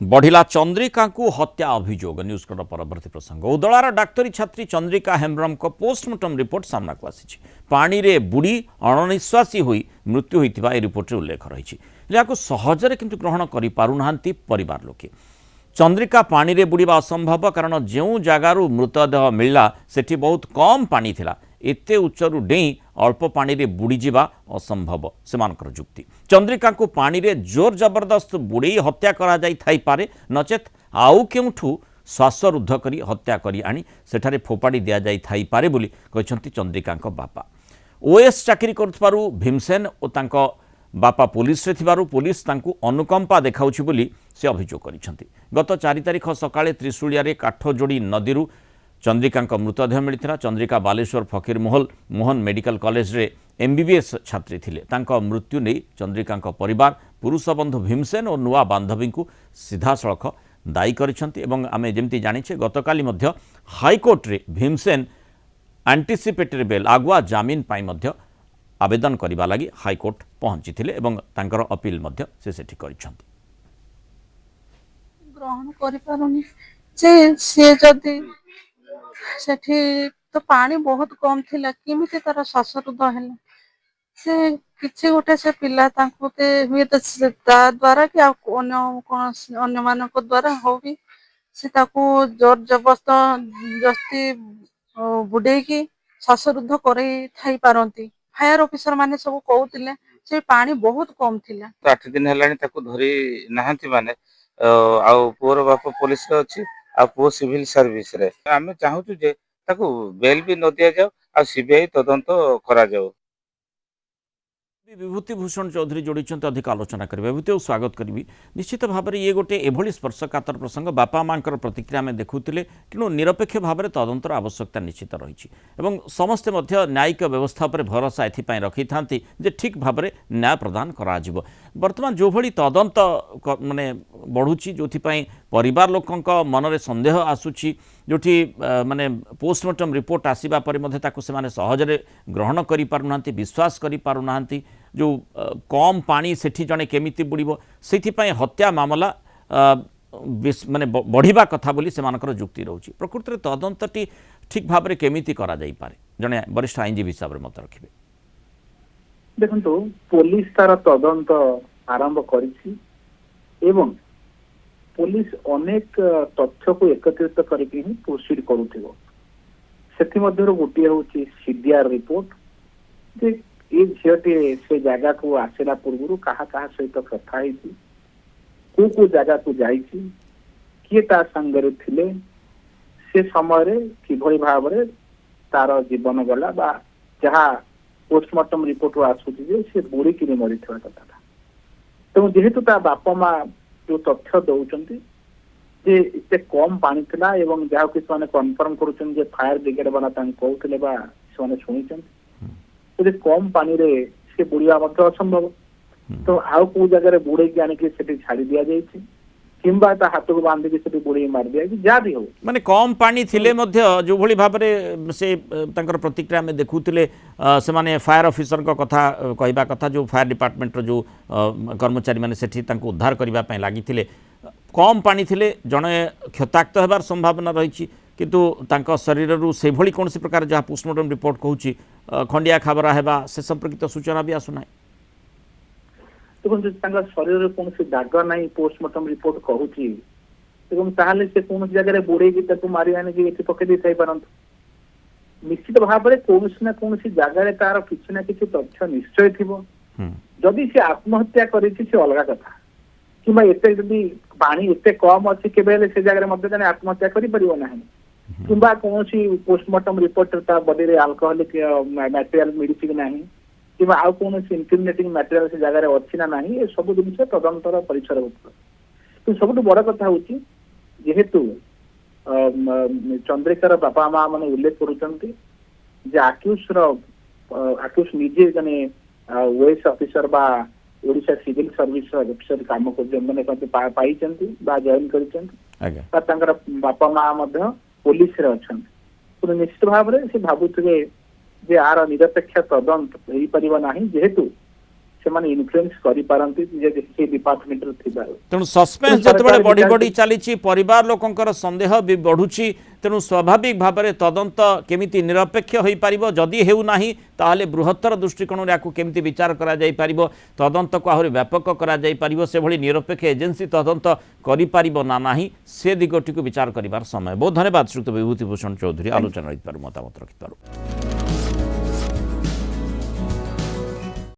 बढ़िला चंद्रिका को हत्या अभियोग न्यूज कट परवर्ती प्रसंग उदलार डाक्तरी छात्री चंद्रिका हेम्ब्रम को पोस्टमार्टम रिपोर्ट सामना को आसी पानी रे बुड़ी अणनिश्वासी होई मृत्यु होइतिबा ए रिपोर्ट रे उल्लेख रही है सहजरे किंतु ग्रहण करि पारुनाहांती परिवार लोके चंद्रिका पानी रे बुड़ीबा असंभव कारण जो जगारू मृतदेह मिलला सेठी बहुत कम पानी थिला एते उच्चरू डेई अल्प पानी रे बुड़ी जिबा असंभव सेमानकर जुक्ति चंद्रिका को पानी रे जोर जबरदस्त बुड़े हत्या करा जाई थाई पारे नचेत आउ केउठू श्वासरुद्ध करी हत्या करी आनी सेठारे फोपाड़ी दिया जाई थाई पारे बोली कहछंती चंद्रिकांक बापा ओएस चाकरी करथबारु भीमसेन ओ तांको बापा पुलिस रे थिबारु पुलिस तांकु अनुकंपा देखाउछि बोली से अभियोग करिसंती गत 4 तारिख सकाळे त्रिशूलिया रे काठजोड़ी नदीरु चंद्रिकांक मृतदेह मिलिथिला चंद्रिका बालेश्वर फकीर मोहन मेडिकल कॉलेज रे एमबीबीएस छात्री थिले तांको मृत्यु नै चंद्रिकांक परिवार पुरुष बंधु भीमसेन और नुआ बांधवी को सीधा सड़क दायी करिसंती एवं आमे जेमती जानिछे गतकाली मध्य हाईकोर्ट रे भीमसेन एंटीसिपेटरी बेल आगुआ जामीन पाई मध्य आवेदन करने लगी हाईकोर्ट पहुंची एवं तांकर अपील मध्य से सेठी करिसंती ग्रहण करि पारुनी जे से जदी सेठी तो पानी बहुत कम थिला किमिति तार श्वासरुद्ध हैला से किछि गोटे से पिला तांको ते हुए तो ता द्वारा कि अन्य कोन अन्य मानक द्वारा हो भी से ताको जोर जबरदस्ती बुडे की श्वासरुद्ध करे थाई पारंती फायर ऑफिसर माने सब कहउतिले से पानी बहुत कम थिला 8 दिन हेलानी ताको धरी नाहंती माने आउ पुअर बाप पुलिस रे अछि आ पुओ सिविल सर्विस रे आमे चाहूछु जे ताको बेल भी न दिया जाओ आ सीबीआई तदंत करा जाओ विभूति भूषण चौधरी जोड़ी अधिक आलोचना करेंगे विभूति स्वागत करी निश्चित भाव में ये गोटे एभली स्पर्शकातर प्रसंग बापा माँ प्रतिक्रिया आम देखुले कि निरपेक्ष भाव में तदंतर आवश्यकता निश्चित रही समस्ते न्यायिक व्यवस्था पर भरोसा एथपाई रखी था ठीक भाव में न्याय प्रदान करा बर्तमान जो भली तदंत माने बढ़ुची जो परिवार लोकों मन में संदेह आसूची जोठी माने पोस्टमार्टम रिपोर्ट आसीबा पर मध्ये ताको सेमाने सहजरे ग्रहण करि पारुना विश्वास करि पारुना जो कम पानी सेठी जने केमिति बुड़ीबो सेथिपाई हत्या मामला माने बढ़िबा कथा बोली सेमानकर जुक्ति रहउची प्रकृति रे तदंतटी ठीक भाव में केमिति करा जाई पारे जने वरिष्ठ आईनजीवी हिसाब रे मत रखिबे देखंतु पुलिस तार तदंत आरंभ करिछि एवं पुलिस अनेक तथ्य को एकत्रित करके ही प्रोसीड करूथिबो सेथि मध्यरो गोटिए होची सीडीआर रिपोर्ट जे ए झियटे से जगह को आसेला पूर्वरु कहा कहा सहित कथा हेची को जगह को जाईची किए ता संगरे थिले से समय रे किभଳି भाबरे तार जीवन गला बा जहा पोस्टमार्टम रिपोर्ट आसुची जे से बुड़ी किने मरिथवा कथा तो जेहेतु ता बापा माँ जो तथ्य दौरान जे इतने कम पानी थिला एवं जहाँ कि कन्फर्म करुछन जे फायर ब्रिगेड वाला कहते शुणी तो कम पानी रे से बुड़िया असंभव तो आउ को जगह बुड़े की आनिक छाड़ी दि जाए किंबा हाथ को बांधिक से बुड़े मार दिया जहाँ भी हो माने कम पानी थिले मध्य जो भली भाव में से तांकर प्रतिक्रिया में देखुतिले से माने फायर ऑफिसर को कथा कहबा कथा जो फायर डिपार्टमेंट जो कर्मचारी माने सेठी तांको उद्धार करबा पय लागि थिले कम पानी थिले जणे क्षताक्त हेबार संभावना रही किंतु तांको शरीर रु से भली कोनसी प्रकार जहाँ पोस्टमार्टम रिपोर्ट कहूची खंडिया खबरा हेबा से संपर्कित सूचना भी आसु नाही शरीर कौन दाग ना पोस्टमार्टम रिपोर्ट कहूची से कौन जगह बुड़े मारी आने पकई दे पार निश्चित भाव में कौन ना कौन जगह तार किसी ना किसी तथ्य निश्चय थी जदि से आत्महत्या कर अलग कथा कि एते जदि पानी एते कम अच्छी केबे से जगह आत्महत्या करना किंबा कौन पोस्टमार्टम रिपोर्ट बॉडी रे अल्कोहलिक मटेरियल मिली ना कि आउ कौन इनक्रिमिनेटिंग मटेरियल से जगह अच्छी ना नहीं ये सब जिन तदंतर परिसर तो सब बड़ कथा हूँ जेहेतु चंद्रिकार बापा माँ मैंने उल्लेख कर आक्यूज निजे जने ओएस ऑफिसर बा ओडिशा सिविल सर्विस ऑफिसर काम कर पाई जॉइन कर बापा माँ पुलिस रे अच्छा तो निश्चित भाव में से भावुवे जे आर निरपेक्ष तदंत हो पारिबा नाही जेहेतु ସେମାନେ ଇନଫ୍ଲୁଏନ୍ସ କରିପାରନ୍ତି ଯେ ସେ ଡିପାର୍ଟମେଣ୍ଟରେ ଥିବାରୁ। ତେଣୁ ସସ୍ପେନ୍ସ ଯେତେବେଳେ ବଢ଼ି ବଢ଼ି ଚାଲିଛି ପରିବାର ଲୋକଙ୍କର ସନ୍ଦେହ ବି ବଢ଼ୁଛି ତେଣୁ ସ୍ୱାଭାବିକ ଭାବରେ ତଦନ୍ତ କେମିତି ନିରପେକ୍ଷ ହୋଇପାରିବ ଯଦି ହେଉନାହିଁ ତାହେଲେ ବୃହତ୍ତର ଦୃଷ୍ଟିକୋଣରେ ୟାକୁ କେମିତି ବିଚାର କରାଯାଇପାରିବ ତଦନ୍ତକୁ ଆହୁରି ବ୍ୟାପକ କରାଯାଇପାରିବ ସେଭଳି ନିରପେକ୍ଷ ଏଜେନ୍ସି ତଦନ୍ତ କରିପାରିବ ନା ନାହିଁ ସେ ଦିଗଟିକୁ ବିଚାର କରିବାର ସମୟ। ବହୁତ ଧନ୍ୟବାଦ ଶ୍ରୀଯୁକ୍ତ ବିଭୂତି ଭୂଷଣ ଚୌଧୁରୀ ଆଲୋଚନା ମତାମତ ରଖିଥିବାରୁ।